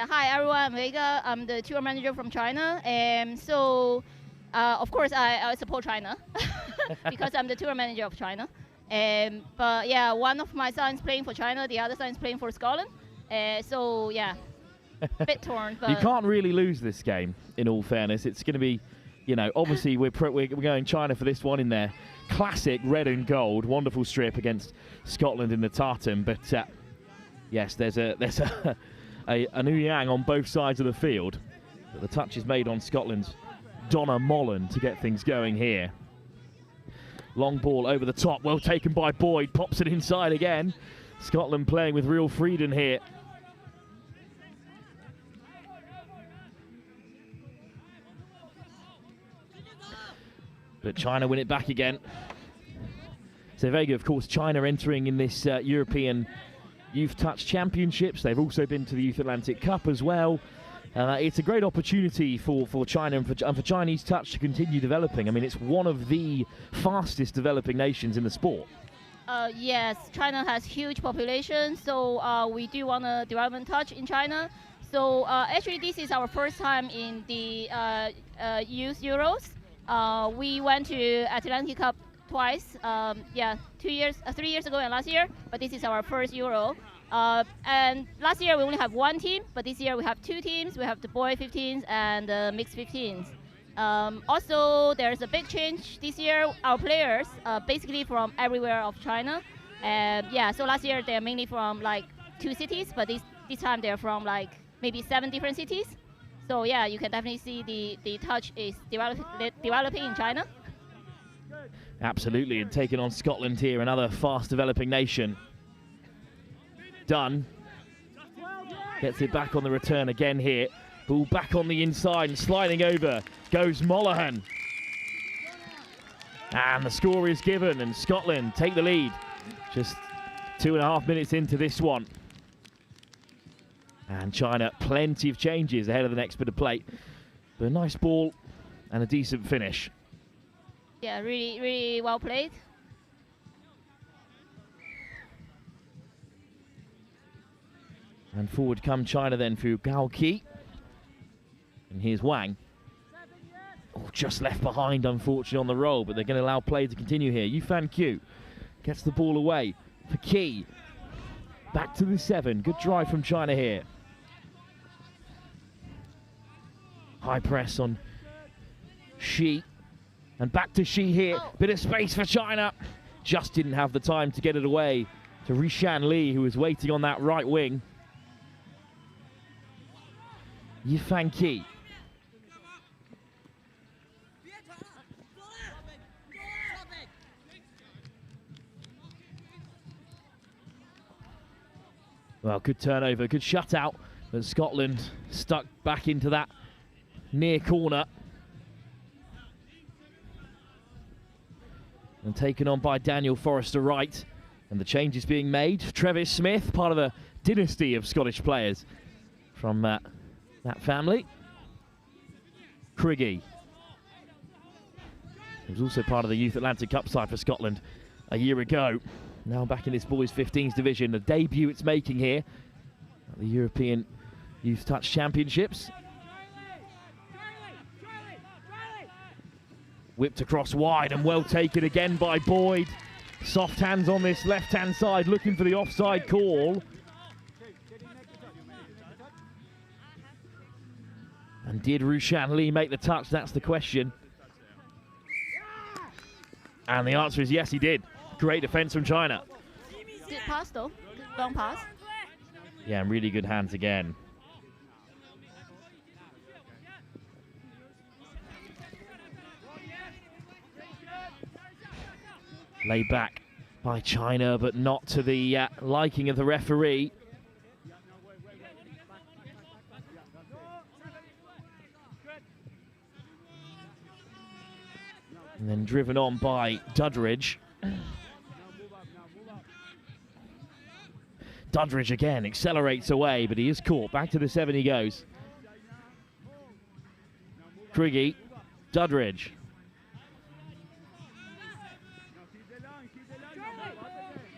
Yeah, hi everyone, I'm Vega. I'm the tour manager from China. And so, of course, I support China because I'm the tour manager of China. But yeah, one of my sons playing for China, the other son is playing for Scotland. So yeah, a bit torn. But you can't really lose this game, in all fairness. It's going to be, you know, obviously we're going China for this one in their classic red and gold. Wonderful strip against Scotland in the tartan. But yes, there's a New Yang on both sides of the field. But the touch is made on Scotland's Donna Mollen to get things going here. Long ball over the top, well taken by Boyd, pops it inside again. Scotland playing with real freedom here. But China win it back again. So Vega, of course, China entering in this European Youth Touch Championships. They've also been to the Youth Atlantic Cup as well. It's a great opportunity for China and for Chinese touch to continue developing. I mean, it's one of the fastest developing nations in the sport. Yes, China has huge population, so we do want to development touch in China. So actually, this is our first time in the Youth Euros. We went to Atlantic Cup twice, 3 years ago and last year, but this is our first Euro. And last year we only have one team, but this year we have two teams. We have the boy 15s and the mixed 15s. Also, there's a big change this year. Our players basically from everywhere of China. So last year they're mainly from like 2 cities, but this time they're from like maybe 7 different cities. So yeah, you can definitely see the touch is developing in China. Absolutely, and taking on Scotland here, another fast developing nation. Dunn gets it back on the return again here. Ball back on the inside and sliding over goes Mollohan. And the score is given and Scotland take the lead. Just 2.5 minutes into this one. And China, plenty of changes ahead of the next bit of play. But a nice ball and a decent finish. Yeah, really, really well played. And forward come China then through Gao Qi. And here's Wang. Oh, just left behind, unfortunately, on the roll, but they're going to allow play to continue here. Yufan Q gets the ball away for Qi. Back to the 7. Good drive from China here. High press on Shi. And back to Shi here. Bit of space for China. Just didn't have the time to get it away to Rishan Li, who was waiting on that right wing. Yifan Qi. Well, good turnover, good shutout, but Scotland stuck back into that near corner. And taken on by Daniel Forrester Wright. And the change is being made. Travis Smith, part of a dynasty of Scottish players from that family. Craigie. He was also part of the Youth Atlantic Cup side for Scotland a year ago. Now back in this boys 15s division. The debut it's making here at the European Youth Touch Championships. Whipped across wide and well taken again by Boyd. Soft hands on this left-hand side, looking for the offside call. And did Rushan Lee make the touch? That's the question. And the answer is yes, he did. Great defense from China. Good pass though, long pass. Yeah, and really good hands again. Laid back by China, but not to the liking of the referee. And then driven on by Duddridge. Duddridge again accelerates away, but he is caught. Back to the 7 he goes. Craigie, Duddridge.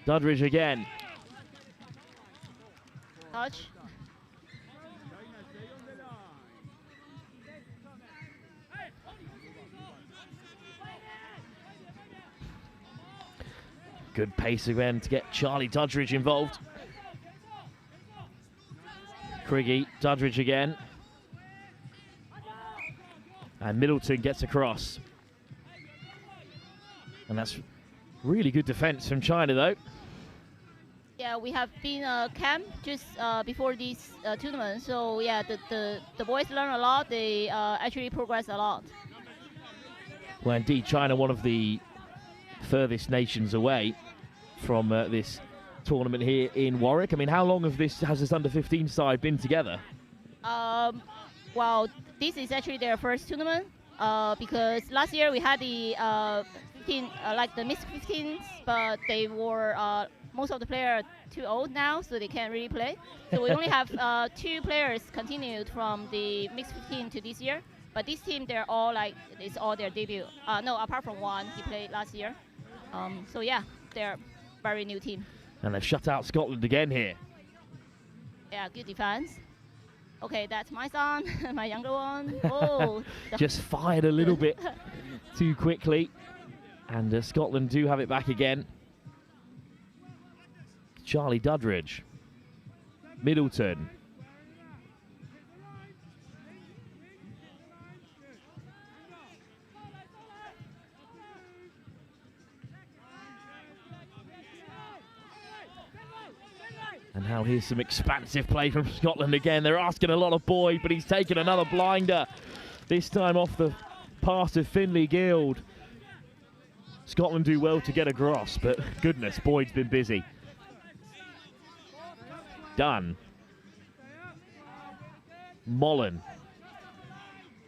Duddridge again. Touch. Good pace again to get Charlie Dudridge involved. Criggy, Dudridge again. And Middleton gets across. And that's really good defense from China, though. Yeah, we have been camp just before this tournament. So yeah, the boys learn a lot. They actually progress a lot. Well, indeed, China, one of the furthest nations away from this tournament here in Warwick. I mean, how long has this under-15 side been together? Well, this is actually their first tournament because last year we had the 15, like the mixed 15s, but they were most of the players too old now, so they can't really play. So we only have 2 players continued from the mixed 15 to this year. But this team, they're all like, it's all their debut. No, apart from one, he played last year. So yeah, they're very new team. And they've shut out Scotland again here. Yeah, good defense. Okay, that's my son, my younger one. Oh, just fired a little bit too quickly. And Scotland do have it back again. Charlie Dudridge. Middleton. And now here's some expansive play from Scotland again. They're asking a lot of Boyd, but he's taken another blinder. This time off the pass of Finlay Guild. Scotland do well to get across, but goodness, Boyd's been busy. Done. Mollen.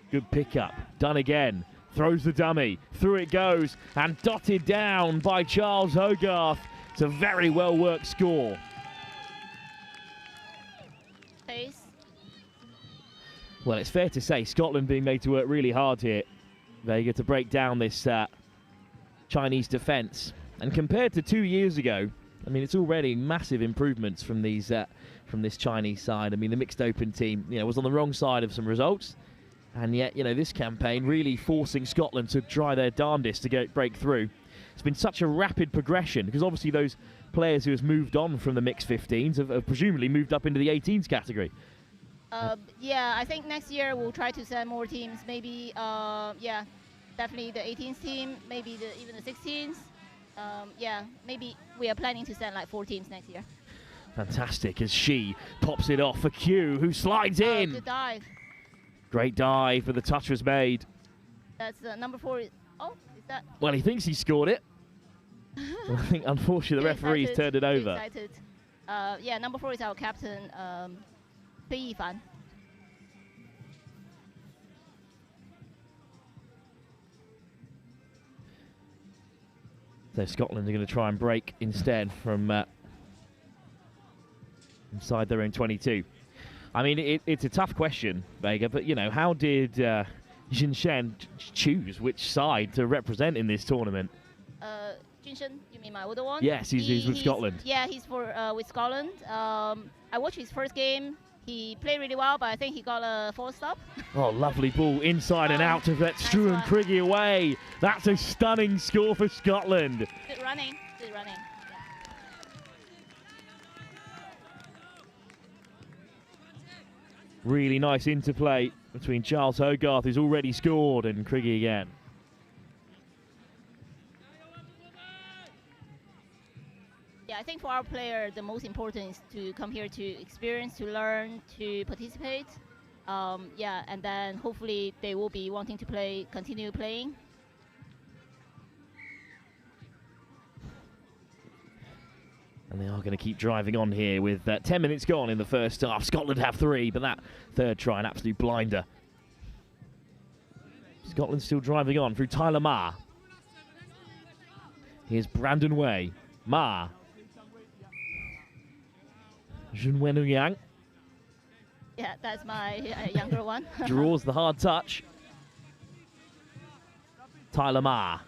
Good pickup. Done again. Throws the dummy. Through it goes. And dotted down by Charles Hogarth. It's a very well worked score. Pace. Well, it's fair to say Scotland being made to work really hard here, Vega, to break down this Chinese defence. And compared to 2 years ago, I mean, it's already massive improvements from these from this Chinese side. I mean, the mixed open team, was on the wrong side of some results, and yet, this campaign really forcing Scotland to try their darndest to break through. It's been such a rapid progression because obviously those players who have moved on from the mixed 15s have presumably moved up into the 18s category. Yeah, I think next year we'll try to send more teams. Maybe, yeah, definitely the 18s team, maybe even the 16s. Yeah, maybe we are planning to send like 4 teams next year. Fantastic as she pops it off for Q, who slides in. Good dive. Great dive, but the touch was made. That's number 4. Oh, is that? Well, he thinks he scored it. Well, I think, unfortunately, the referee's turned it over. Excited. Yeah, number 4 is our captain, Pei Yifan. So Scotland are going to try and break instead from inside their own 22. I mean, it's a tough question, Vega, but, how did Jin Shen choose which side to represent in this tournament? Jin Shen, you mean my older one? Yes, he's with Scotland. Yeah, he's with Scotland. I watched his first game. He played really well, but I think he got a false stop. Oh, lovely ball inside and out to let Struan Criggy away. That's a stunning score for Scotland. Good running. Good running. Really nice interplay between Charles Hogarth, who's already scored, and Criggy again. Yeah, I think for our player, the most important is to come here to experience, to learn, to participate. Yeah, and then hopefully they will be wanting to continue playing. And they are going to keep driving on here with 10 minutes gone in the first half. Scotland have 3, but that third try, an absolute blinder. Scotland still driving on through Tyler Ma. Here's Brandon Way. Ma. Junwen Yang. Yeah, that's my younger one. Draws the hard touch. Tyler Ma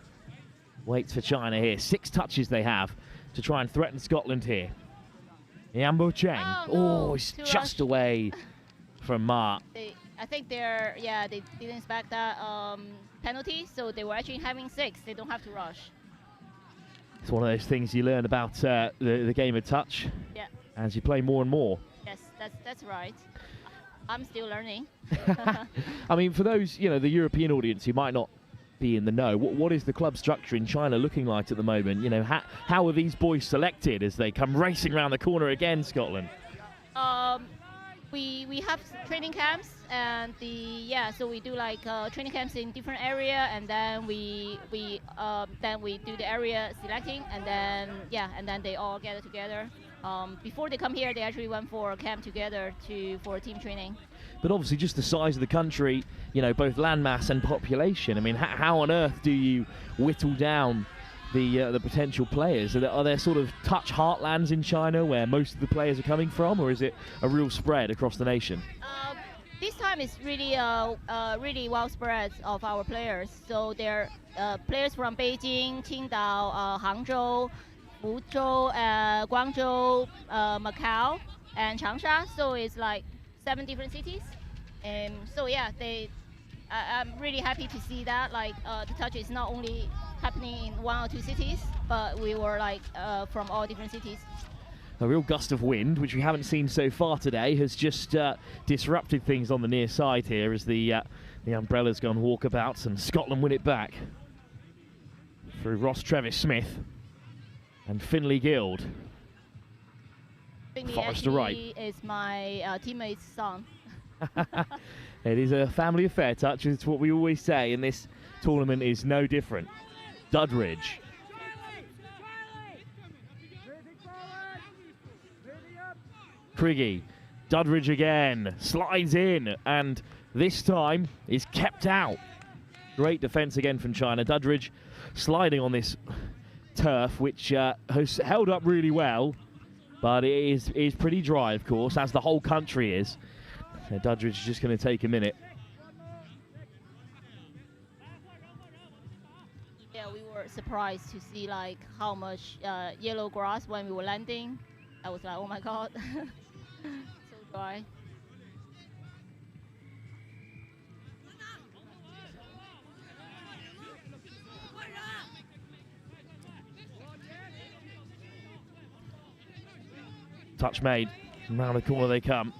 waits for China here. 6 touches they have to try and threaten Scotland here. Yambo Cheng. Oh, no, it's just away from Ma. I think they didn't expect that penalty, so they were actually having 6. They don't have to rush. It's one of those things you learn about the game of touch as you play more and more. Yes, that's right. I'm still learning. I mean, for those, you know, the European audience who might not be in the know, what is the club structure in China looking like at the moment? You know, how are these boys selected as they come racing around the corner again, Scotland? We have training camps, and so we do like training camps in different area, and then we do the area selecting, and then they all gather together. Before they come here, they actually went for a camp together for team training. But obviously, just the size of the country, you know, both landmass and population. I mean, how on earth do you whittle down the potential players? Are there sort of touch heartlands in China where most of the players are coming from, or is it a real spread across the nation? This time it's really really well spread of our players. So there are players from Beijing, Qingdao, Hangzhou, Fuzhou, Guangzhou, Macau, and Changsha. So it's like 7 different cities. So yeah, I'm really happy to see that the touch is not only happening in 1 or 2 cities, but we were from all different cities. A real gust of wind, which we haven't seen so far today, has just disrupted things on the near side here as the umbrella's gone walkabouts and Scotland win it back through Ross Travis-Smith and Finlay Guild. Finlay Forrester Wright is my teammate's son. It is a family affair, Touch. It's what we always say, and this tournament is no different. Duddridge. Criggy. Duddridge again. Slides in, and this time is kept out. Great defence again from China. Duddridge sliding on this turf, which has held up really well, but it is pretty dry, of course, as the whole country is. So Duddridge is just going to take a minute. Yeah, we were surprised to see how much yellow grass when we were landing. I was like, oh my god, so dry. Touch made. Round the corner they come.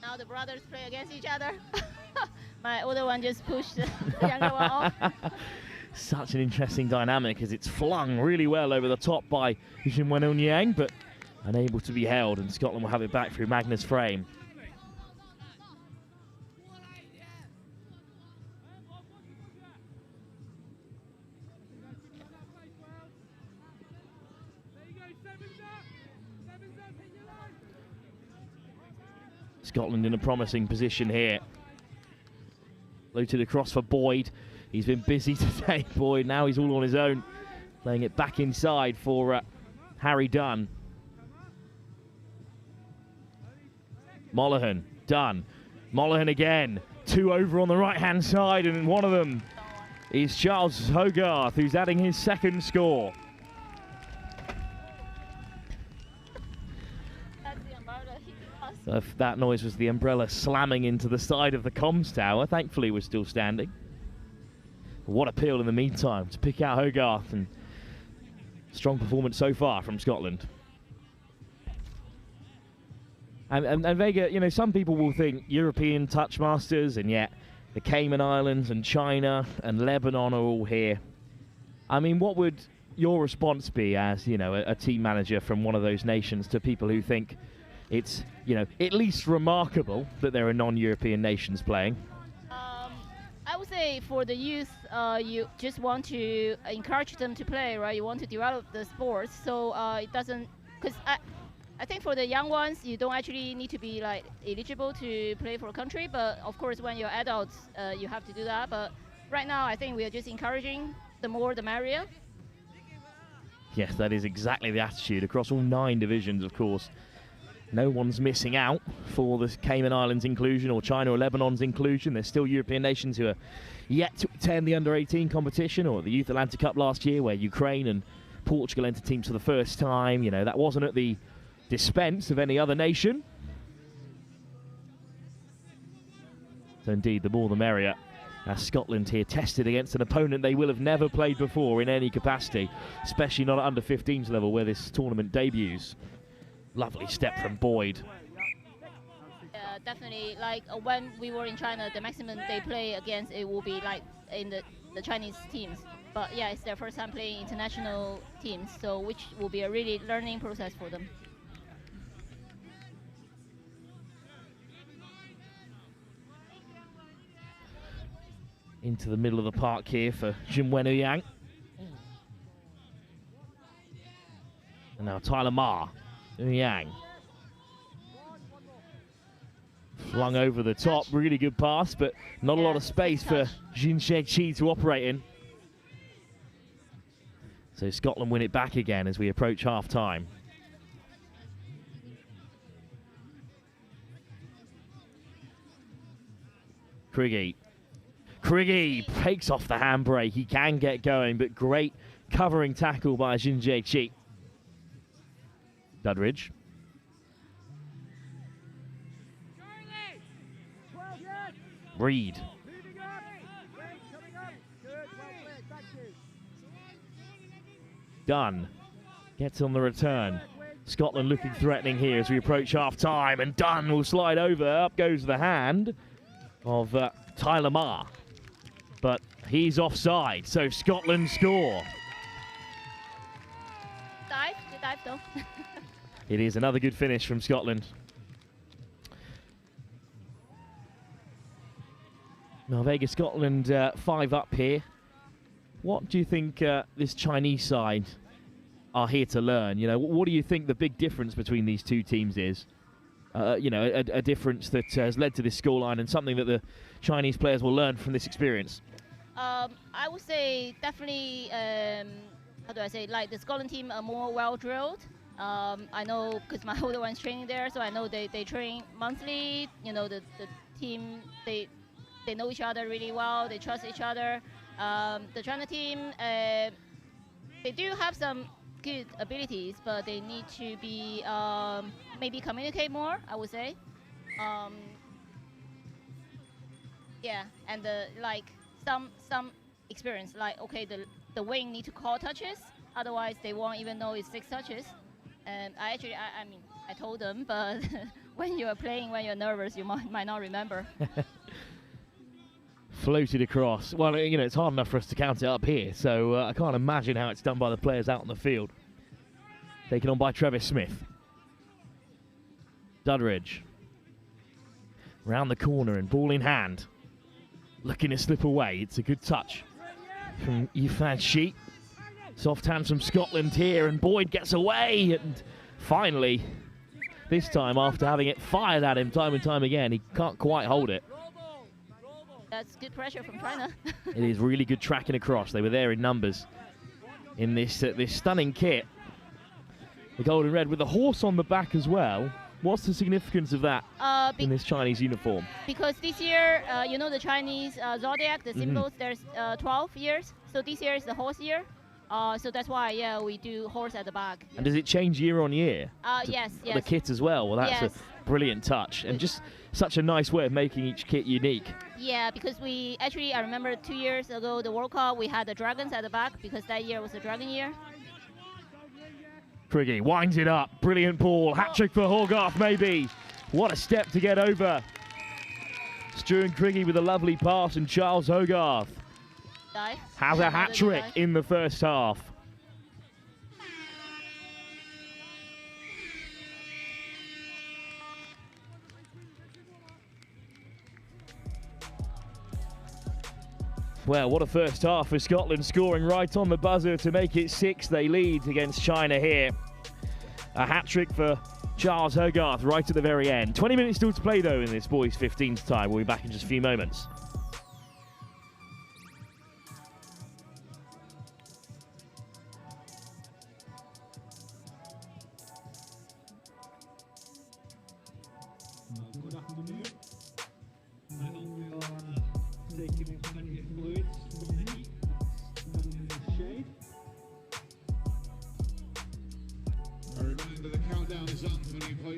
Now the brothers play against each other. My older one just pushed the younger one off. Such an interesting dynamic as it's flung really well over the top by Yushin Wenonyang, but unable to be held, and Scotland will have it back through Magnus Frame. Scotland in a promising position here. Floated across for Boyd. He's been busy today, Boyd. Now he's all on his own. Playing it back inside for Harry Dunn. Mollohan, Dunn. Mollohan again. 2 over on the right-hand side, and one of them is Charles Hogarth, who's adding his 2nd score. That noise was the umbrella slamming into the side of the comms tower. Thankfully, we're still standing. But what appeal in the meantime to pick out Hogarth, and strong performance so far from Scotland. And Vega, you know, some people will think European touch masters, and yet the Cayman Islands and China and Lebanon are all here. I mean, what would your response be as, you know, a team manager from one of those nations to people who think it's, you know, at least remarkable that there are non-European nations playing? I would say for the youth, you just want to encourage them to play, right? You want to develop the sports, so it doesn't, because I think for the young ones, you don't actually need to be eligible to play for a country, but of course when you're adults, you have to do that. But right now, I think we are just encouraging the more the merrier. Yes, that is exactly the attitude across all 9 divisions, of course. No one's missing out for the Cayman Islands inclusion or China or Lebanon's inclusion. There's still European nations who are yet to attend the under-18 competition, or the Youth Atlantic Cup last year where Ukraine and Portugal entered teams for the first time. You know, that wasn't at the expense of any other nation. So indeed, the more the merrier. As Scotland here tested against an opponent they will have never played before in any capacity, especially not at under 15s level where this tournament debuts. Lovely step from Boyd. Definitely, like when we were in China, the maximum they play against it will be like in the Chinese teams. But yeah, it's their first time playing international teams, so which will be a really learning process for them. Into the middle of the park here for Jingwen Yang. And now Tyler Ma. Yang. Flung over the top, really good pass, but not a lot of space for Jin She to operate in. So Scotland win it back again as we approach half-time. Craigie takes off the handbrake. He can get going, but great covering tackle by Jin Chi. Dudridge. Reed. Dunn gets on the return. Scotland looking threatening here as we approach half-time, and Dunn will slide over. Up goes the hand of Tyler Ma. But he's offside, so Scotland score. Good dive though. It is another good finish from Scotland. Now Vega Scotland 5 up here. What do you think this Chinese side are here to learn? You know, what do you think the big difference between these two teams is? You know, a difference that has led to this scoreline and something that the Chinese players will learn from this experience. I would say definitely, how do I say, like the Scotland team are more well drilled. I know because my older one's training there, so I know they train monthly. You know, the team, they know each other really well, they trust each other. The China team, they do have some good abilities, but they need to be maybe communicate more, I would say. Yeah, and like some experience, like okay, the wing need to call touches, otherwise they won't even know it's 6 touches. And I mean, I told them, but when you are playing, when you're nervous, you might not remember. Floated across. Well, you know, it's hard enough for us to count it up here, so I can't imagine how it's done by the players out on the field. Taken on by Travis Smith. Dudridge. Round the corner and ball in hand. Looking to slip away. It's a good touch from Yifan Shi. Soft hands from Scotland here, and Boyd gets away. And finally, this time after having it fired at him time and time again, he can't quite hold it. That's good pressure from China. It is really good tracking across. They were there in numbers in this this stunning kit. The gold and red with the horse on the back as well. What's the significance of that in this Chinese uniform? Because this year, you know, the Chinese zodiac, the symbols, there's 12 years. So this year is the horse year. So that's why, yeah, we do horse at the back. And does it change year on year? Yes. The kit as well. Well, that's a brilliant touch. And just such a nice way of making each kit unique. Yeah, because we actually, I remember 2 years ago, the World Cup, we had the dragons at the back because that year was the dragon year. Craigie winds it up. Brilliant ball. Hat-trick for Hogarth, maybe. What a step to get over. Stuart Craigie with a lovely pass, and Charles Hogarth has a hat-trick in the first half. Well, what a first half for Scotland, scoring right on the buzzer to make it 6. They lead against China here. A hat-trick for Charles Hogarth right at the very end. 20 minutes still to play, though, in this boys' 15th time. We'll be back in just a few moments.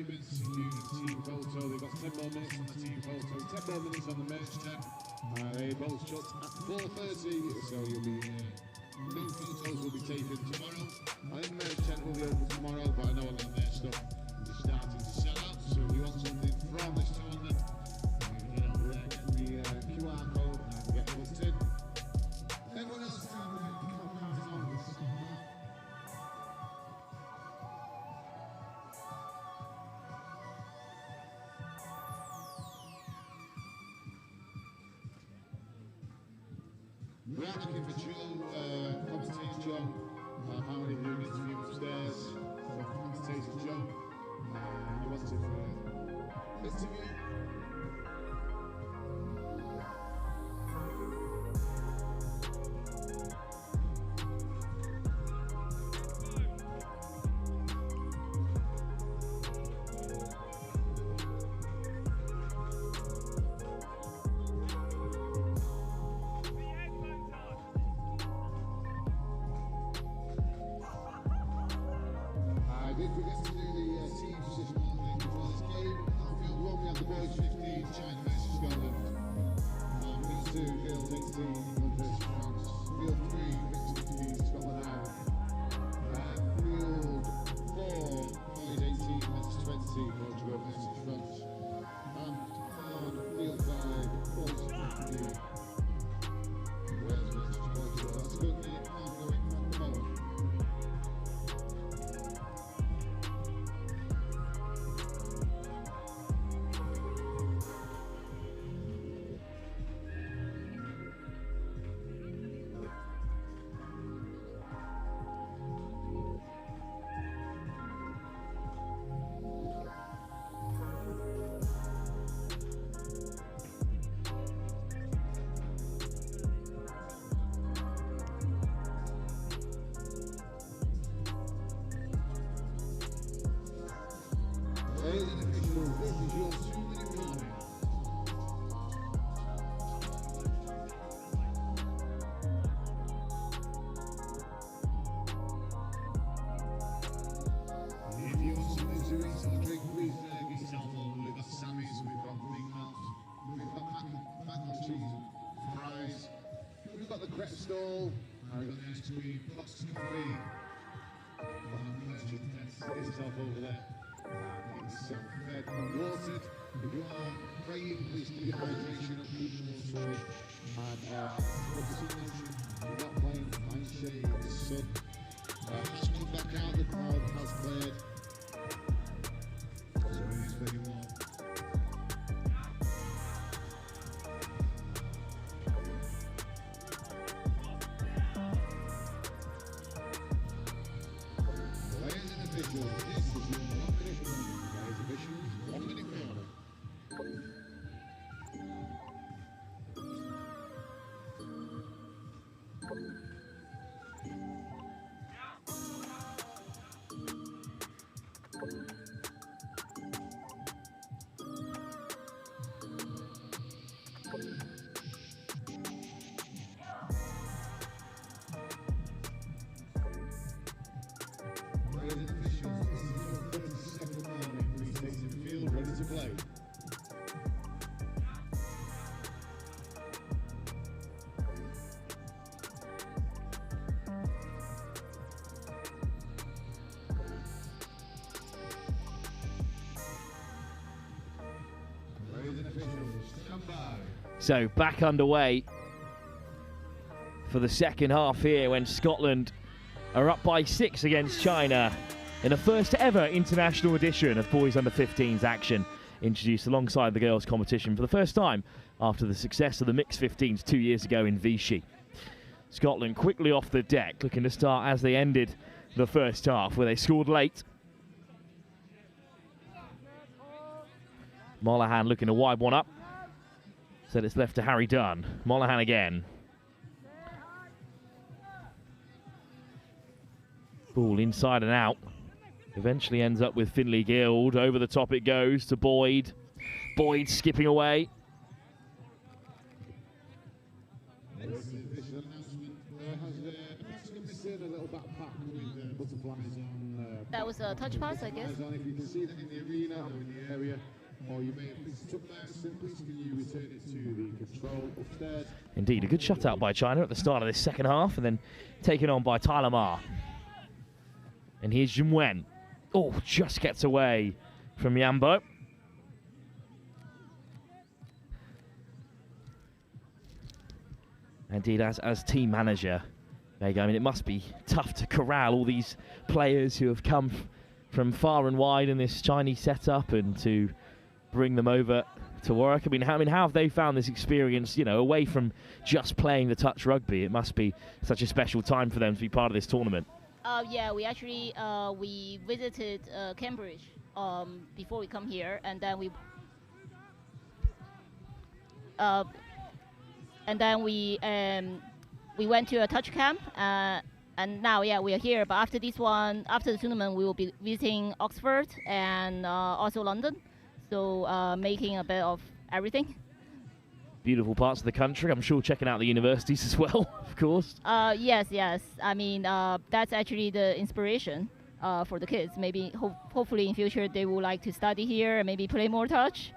payments, team photo. They've got 10 more minutes on the team photo, 10 more minutes on the merge tent. They both shut at 4:30, so you'll be no photos will be taken tomorrow. I think the merge tent will be open tomorrow, but I know a lot of their stuff is starting to sell out. So if you want something from this tournament, you get over there, get the QR code and get booked in. Everyone else can pass on this. We are looking for Joe, commentator Joe. How many of you interview upstairs? So commentator Joe. You want to interview? I did forget to do the team position modeling before this game. Field 1 we have the boys 15, China versus Scotland. Field 2, girls 18, England versus France. Field 3, mixed 15, Scotland out. Field 4, boys 18, men's 20, Portugal versus France. And on field 5, boys 15, Wales versus Portugal. That's a good game, ongoing from the moment. Ladies and officials, this is your 2-minute warning. If you want something to eat or drink, please get yourself over. We've got Sammy's, we've got Big Mouth, we've got mac and cheese, fries. We've got the crepe stall, we've got the ice cream, lots of coffee. Get yourself over there. Get yourself fed and watered. If you are praying, please keep your hydration up, keep your water. And look at some motion. You're not playing, mind shade in the sun. Just come back out, the crowd has cleared. So it is very warm. Players and officials, this is your 1-minute warning. Players and officials, 1-minute warning. Players and officials, this is your 30-second warning. Please stay in the field, ready to play. Players and officials, stand by. So back underway for the second half here when Scotland are up by 6 against China in the first ever international edition of Boys Under 15s action, introduced alongside the girls competition for the first time after the success of the mixed 15s 2 years ago in Vichy. Scotland quickly off the deck, looking to start as they ended the first half, where they scored late. Mollahan looking to wipe one up. Said it's left to Harry Dunn. Mollahan again. Ball inside and out. Eventually ends up with Finley Guild. Over the top it goes to Boyd. Boyd skipping away. That that was a touch pass, I guess. If you can see that in the arena or in the area, or you may have missed it up there, so please can you return it to the control upstairs. Indeed, a good shutout by China at the start of this second half, and then taken on by Tyler Ma. And here's Jun Wen. Oh, just gets away from Yambo. Indeed, as team manager, there you go. I mean, it must be tough to corral all these players who have come from far and wide in this Chinese setup and to bring them over to Warwick. I mean, how have they found this experience, you know, away from just playing the touch rugby? It must be such a special time for them to be part of this tournament. Yeah, we actually we visited Cambridge before we come here, and then we went to a touch camp, and now we are here. But after this one, after the tournament, we will be visiting Oxford and also London, so making a bit of everything. Beautiful parts of the country. I'm sure checking out the universities as well, of course. Yes. I mean, that's actually the inspiration for the kids. Maybe, hopefully in future, they will like to study here and maybe play more touch.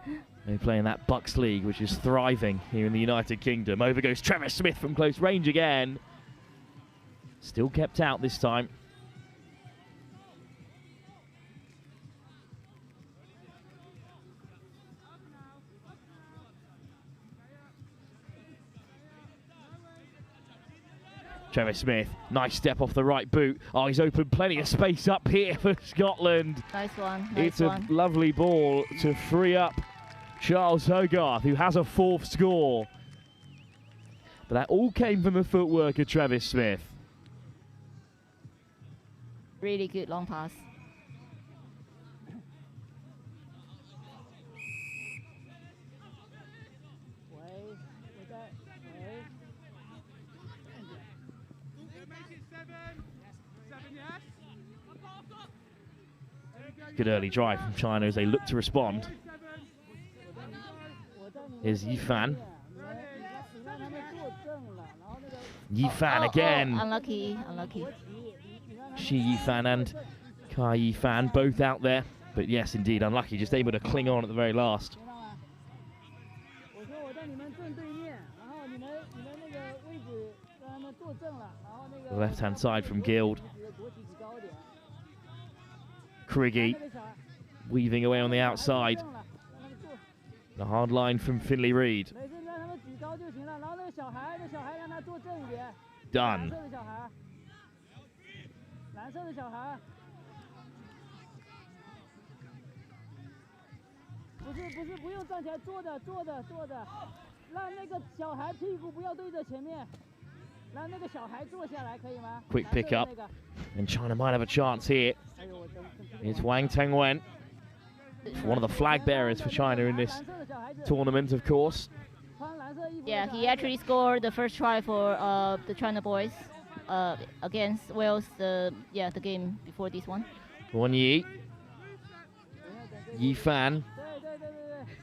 They play in that Bucks League, which is thriving here in the United Kingdom. Over goes Travis Smith from close range again. Still kept out this time. Travis Smith, nice step off the right boot. Oh, he's opened plenty of space up here for Scotland. Nice one. It's a lovely ball to free up Charles Hogarth, who has a 4th score. But that all came from the footwork of Travis Smith. Really good long pass. Good early drive from China as they look to respond. Here's Yifan. Yifan again. Unlucky. Shi Yifan and Kai Yifan both out there. But yes, indeed, unlucky. Just able to cling on at the very last. The left-hand side from Guild. Criggy weaving away on the outside. The hard line from Finley Reid. Done. Quick pick up, and China might have a chance here. It's Wang Tengwen, one of the flag bearers for China in this tournament, of course. Yeah, he actually scored the first try for the China boys against Wales. The game before this one. Won Yi. Yifan.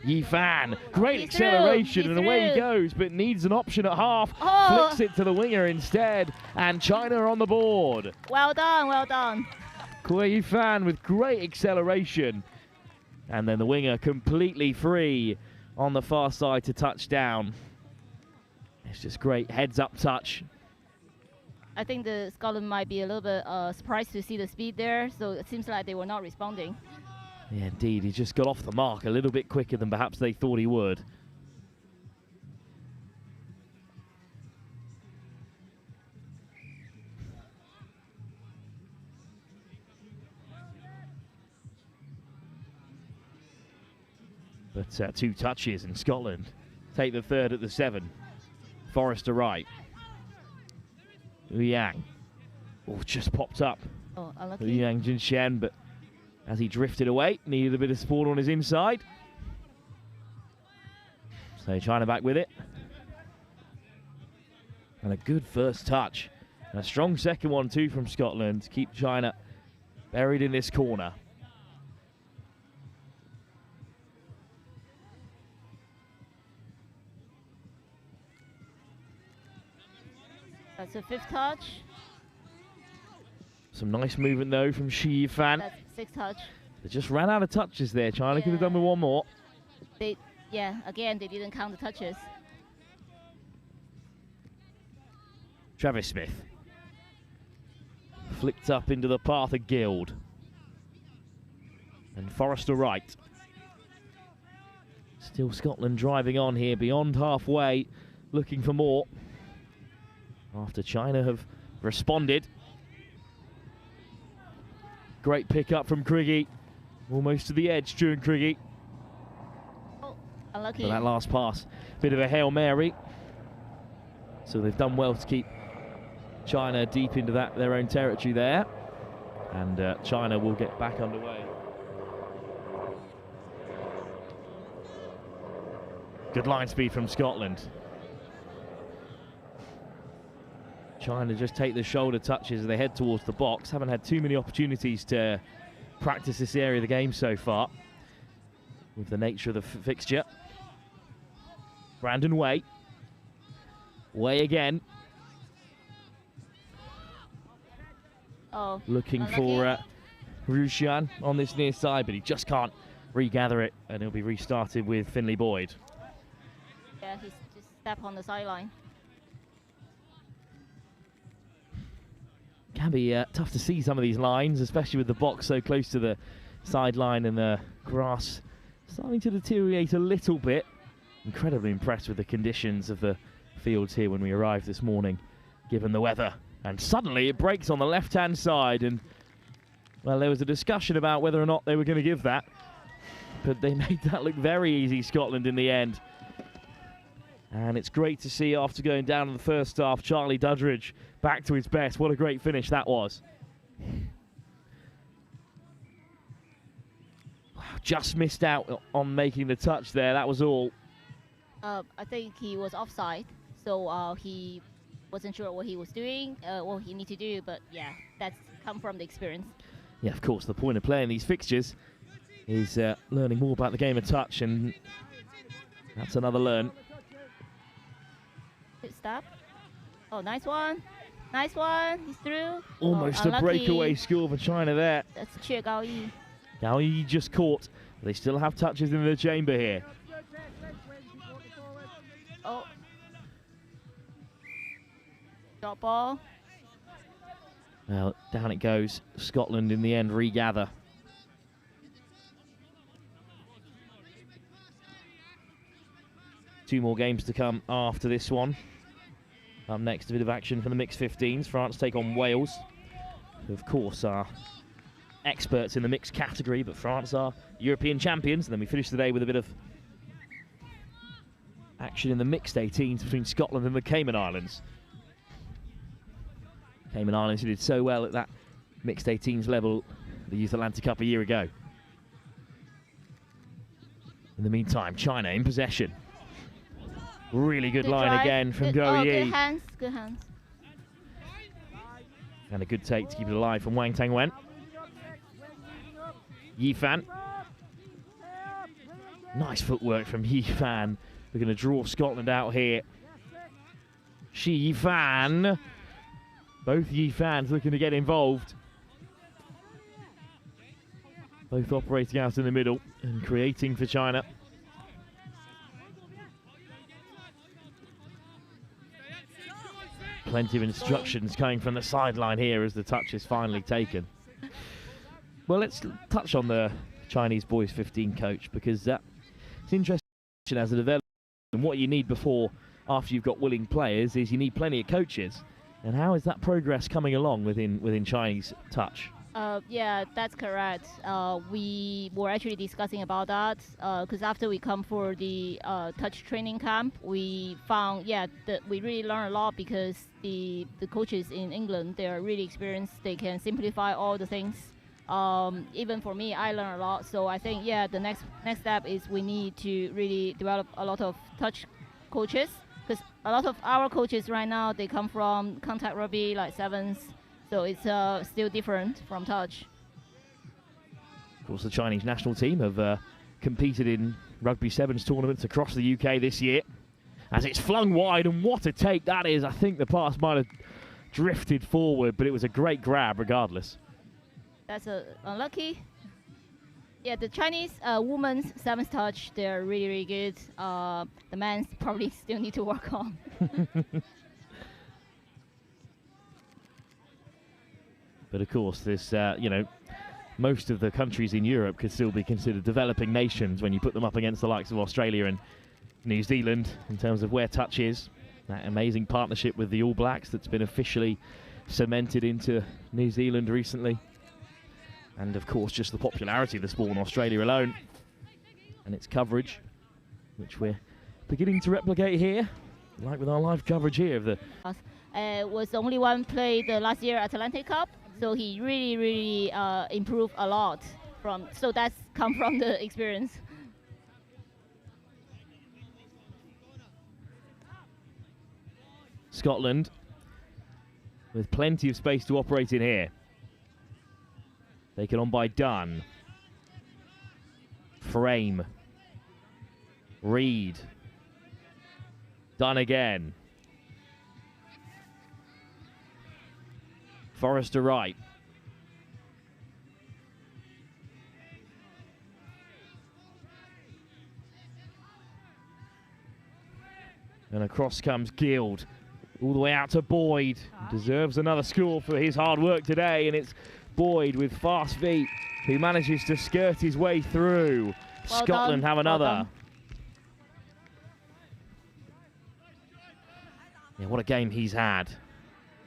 Yifan, great acceleration, and away he goes, but needs an option at half. Oh. Flicks it to the winger instead, and China on the board. Well done. Kui Yifan with great acceleration, and then the winger completely free on the far side to touchdown. It's just great heads-up touch. I think the Scotland might be a little bit surprised to see the speed there, so it seems like they were not responding. Yeah, indeed, he just got off the mark a little bit quicker than perhaps they thought he would. But 2 touches in Scotland. Take the third at the 7. Forrester right. Yang. Oh, just popped up. Oh, unlucky. Yang Jinshen, but as he drifted away, needed a bit of support on his inside. So China back with it. And a good first touch. And a strong second one too from Scotland to keep China buried in this corner. That's a 5th touch. Some nice movement though from Shi Yifan. That's 6 touch. They just ran out of touches there. China could have done with one more. Again, they didn't count the touches. Travis Smith. Flicked up into the path of Guild. And Forrester Wright. Still Scotland driving on here beyond halfway, looking for more. After China have responded. Great pick up from Criggy. Almost to the edge, Drew and Criggy. Oh, unlucky. But that last pass, bit of a Hail Mary. So they've done well to keep China deep into their own territory there. And China will get back underway. Good line speed from Scotland. China just take the shoulder touches as they head towards the box. Haven't had too many opportunities to practice this area of the game so far with the nature of the fixture. Brandon Way. Way again. Oh, looking unlucky. for Rushan on this near side, but he just can't regather it, and he'll be restarted with Finley Boyd. Yeah, he's just stepped on the sideline. Can be tough to see some of these lines, especially with the box so close to the sideline and the grass starting to deteriorate a little bit. Incredibly impressed with the conditions of the fields here when we arrived this morning, given the weather. And suddenly it breaks on the left-hand side, and well, there was a discussion about whether or not they were going to give that, but they made that look very easy, Scotland, in the end. And it's great to see, after going down in the first half, Charlie Dudridge back to his best. What a great finish that was. Wow, just missed out on making the touch there, that was all. I think he was offside, so he wasn't sure what he was doing, what he needed to do, but yeah, that's come from the experience. Yeah, of course, the point of playing these fixtures is learning more about the game of touch, and that's another learn. Good stop. Oh, nice one. Nice one. He's through. Almost a breakaway score for China there. That's Che Gao Yi. Gao Yi just caught. They still have touches in the chamber here. Oh. Drop ball. Well, down it goes. Scotland in the end regather. Two more games to come after this one. Up next, a bit of action for the mixed 15s. France take on Wales, who of course are experts in the mixed category, but France are European champions. And then we finish the day with a bit of action in the mixed 18s between Scotland and the Cayman Islands. Cayman Islands, who did so well at that mixed 18s level, the Youth Atlantic Cup a year ago. In the meantime, China in possession. Really good line drive. again from Go Yi. Good hands, good hands. And a good take to keep it alive from Wang Tangwen. Yifan. Nice footwork from Yifan. We're going to draw Scotland out here. Shi Yifan. Both Yifans looking to get involved. Both operating out in the middle and creating for China. Plenty of instructions coming from the sideline here as the touch is finally taken. Well, let's touch on the Chinese boys 15 coach, because it's interesting as a developer, and what you need after you've got willing players is you need plenty of coaches. And how is that progress coming along within Chinese touch? Yeah, that's correct. We were actually discussing about that because after we come for the touch training camp, we found that we really learn a lot, because the coaches in England, they are really experienced. They can simplify all the things. Even for me, I learn a lot. So I think the next step is we need to really develop a lot of touch coaches, because a lot of our coaches right now, they come from contact rugby, like sevens. So it's still different from touch. Of course, the Chinese national team have competed in rugby sevens tournaments across the UK this year. As it's flung wide, and what a take that is. I think the pass might have drifted forward, but it was a great grab regardless. That's unlucky. Yeah, the Chinese women's seventh touch, they're really, really good. The men's probably still need to work on. But of course, this, you know, most of the countries in Europe could still be considered developing nations when you put them up against the likes of Australia and New Zealand in terms of where touch is. That amazing partnership with the All Blacks that's been officially cemented into New Zealand recently. And of course, just the popularity of the sport in Australia alone and its coverage, which we're beginning to replicate here, like with our live coverage here of the... Was the only one played the last year Atlantic Cup, so he really, really improved a lot from, so that's come from the experience. Scotland with plenty of space to operate in here. Taken on by Dunn. Frame. Reed. Dunn again. Forrester right. And across comes Guild. All the way out to Boyd. Deserves another score for his hard work today, and it's Boyd with fast feet who manages to skirt his way through. Well Scotland done. have another. Well Yeah, what a game he's had.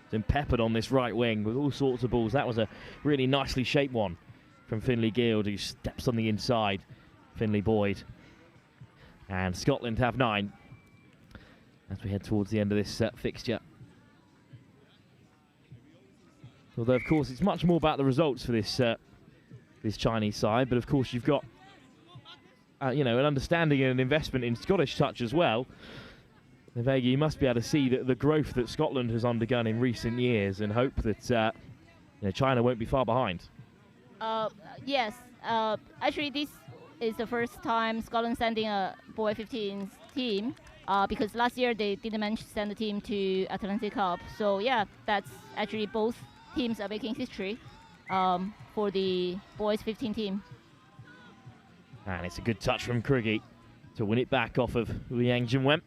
Been peppered on this right wing with all sorts of balls. That was a really nicely shaped one from Finlay Guild, who steps on the inside. Finlay Boyd. And Scotland have 9 as we head towards the end of this fixture. Although, of course, it's much more about the results for this this Chinese side. But, of course, you've got, you know, an understanding and an investment in Scottish touch as well. Vega, you must be able to see the growth that Scotland has undergone in recent years and hope that you know, China won't be far behind. Yes. Actually, this is the first time Scotland sending a boy 15s team because last year they didn't manage to send the team to Atlantic Cup. So, yeah, that's actually both teams are making history for the boys 15 team. And it's a good touch from Craigie to win it back off of Liang Junwen.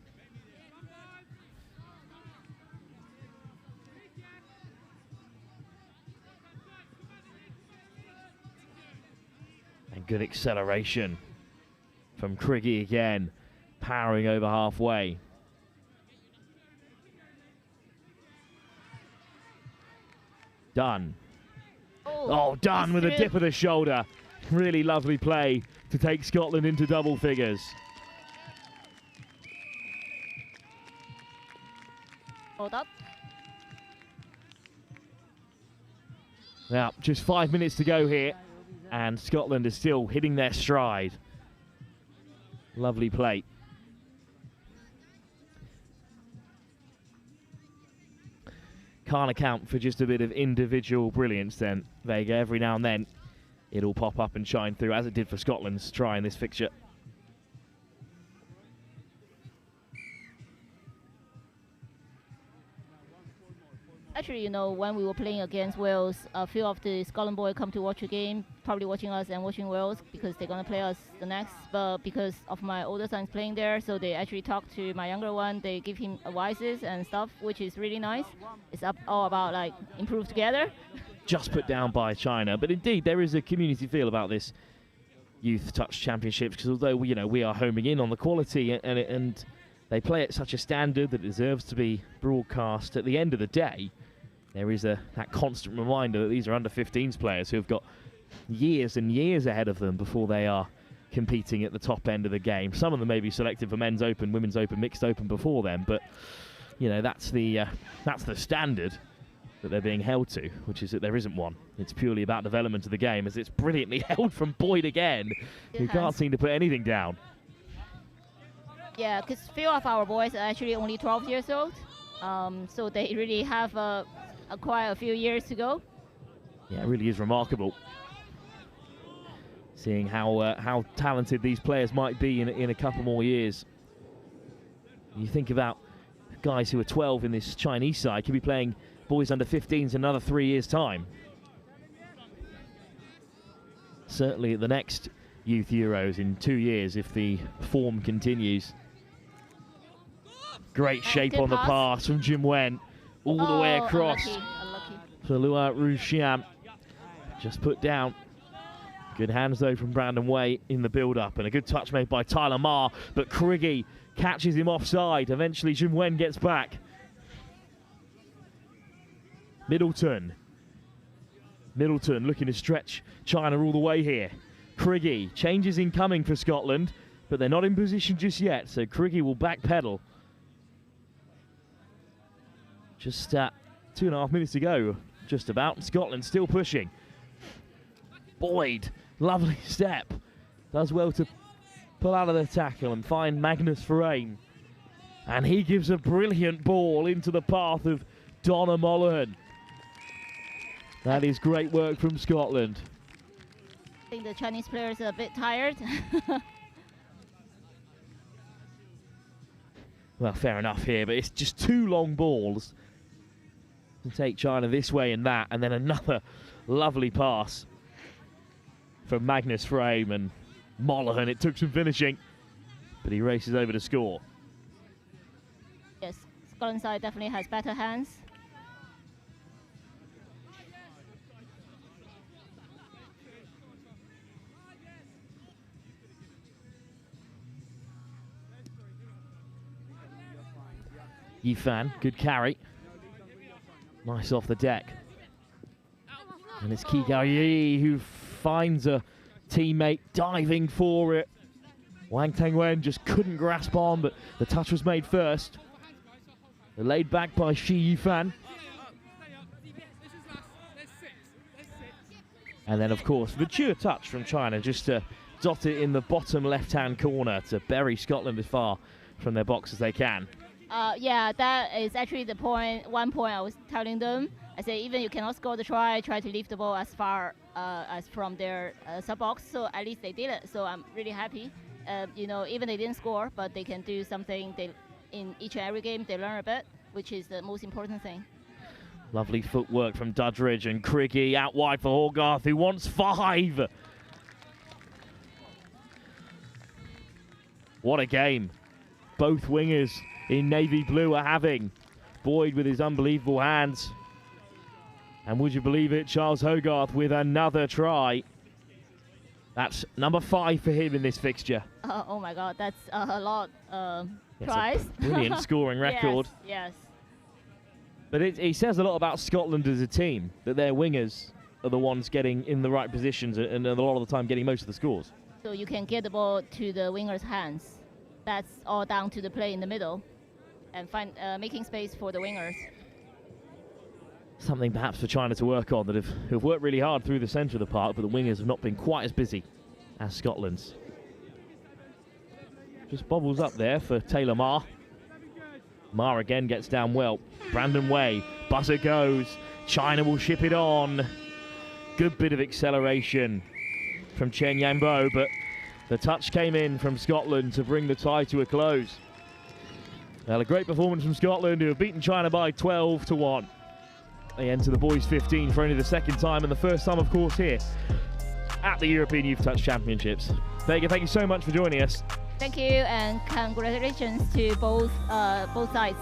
And good acceleration from Craigie again, powering over halfway. Dunn. Oh, Dunn with a dip of the shoulder. Really lovely play to take Scotland into double figures. Hold up. Now, just 5 minutes to go here, and Scotland is still hitting their stride. Lovely play. Can't account for just a bit of individual brilliance then, Vega. Every now and then it'll pop up and shine through, as it did for Scotland's try in this fixture. Actually, you know, when we were playing against Wales, a few of the Scotland boys come to watch the game, probably watching us and watching Wales because they're going to play us the next. But because of my older son's playing there, so they actually talk to my younger one. They give him advices and stuff, which is really nice. It's all about, like, improve together. Just put down by China. But indeed, there is a community feel about this Youth Touch Championships, because although, you know, we are homing in on the quality and they play at such a standard that it deserves to be broadcast, at the end of the day, there is that constant reminder that these are under-15s players who have got years and years ahead of them before they are competing at the top end of the game. Some of them may be selected for men's open, women's open, mixed open before them, but you know, that's the standard that they're being held to, which is that there isn't one. It's purely about development of the game, as it's brilliantly held from Boyd again, who can't seem to put anything down. Yeah, because few of our boys are actually only 12 years old, so they really have quite a few years to go. Yeah, it really is remarkable seeing how talented these players might be in a couple more years. You think about guys who are 12 in this Chinese side could be playing boys under 15s in another 3 years' time. Certainly at the next Youth Euros in 2 years if the form continues. Great shape on the pass from Jim Wen, all the way across. Unlucky. For Lua Rushiam. Just put down. Good hands though from Brandon Way in the build-up, and a good touch made by Tyler Ma, but Criggy catches him offside. Eventually Jim Wen gets back. Middleton looking to stretch China all the way here. Criggy, changes incoming for Scotland, but they're not in position just yet, so Criggy will backpedal. Just 2.5 minutes to go, just about. Scotland still pushing. Boyd, lovely step. Does well to pull out of the tackle and find Magnus Ferrain. And he gives a brilliant ball into the path of Donna Mollohan. That is great work from Scotland. I think the Chinese players are a bit tired. Well, fair enough here, but it's just 2 long balls to take China this way and that, and then another lovely pass from Magnus Frame and Mollohan. It took some finishing, but he races over to score. Yes, Scotland side definitely has better hands. Yifan, good carry. Nice off the deck. And it's Ki Gao Yi who finds a teammate diving for it. Wang Tengwen just couldn't grasp on, but the touch was made first. They're laid back by Shi Yifan. And then, of course, mature touch from China just to dot it in the bottom left-hand corner to bury Scotland as far from their box as they can. Yeah, that is actually the one point I was telling them. I said, even you cannot score the try to leave the ball as far as from their sub-box. So at least they did it. So I'm really happy. You know, even they didn't score, but they can do something. In each and every game, they learn a bit, which is the most important thing. Lovely footwork from Dudridge, and Criggy out wide for Hogarth, who wants 5. What a game. Both wingers in navy blue are having. Boyd with his unbelievable hands. And would you believe it, Charles Hogarth with another try. That's number 5 for him in this fixture. Oh my God, that's a lot tries. A brilliant scoring record. Yes. But it says a lot about Scotland as a team, that their wingers are the ones getting in the right positions and a lot of the time getting most of the scores. So you can get the ball to the wingers' hands. That's all down to the play in the middle and making space for the wingers. Something perhaps for China to work on, that have worked really hard through the centre of the park, but the wingers have not been quite as busy as Scotland's. Just bobbles up there for Taylor Ma. Ma again gets down well. Brandon Way, buzzer goes. China will ship it on. Good bit of acceleration from Chen Yangbo, but the touch came in from Scotland to bring the tie to a close. Well, a great performance from Scotland, who have beaten China by 12-1. They enter the boys' 15 for only the second time, and the first time, of course, here at the European Youth Touch Championships. Vega, thank you so much for joining us. Thank you, and congratulations to both sides.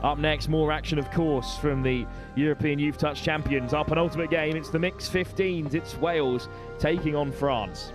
Up next, more action, of course, from the European Youth Touch Champions. Our penultimate game, it's the mixed 15s. It's Wales taking on France.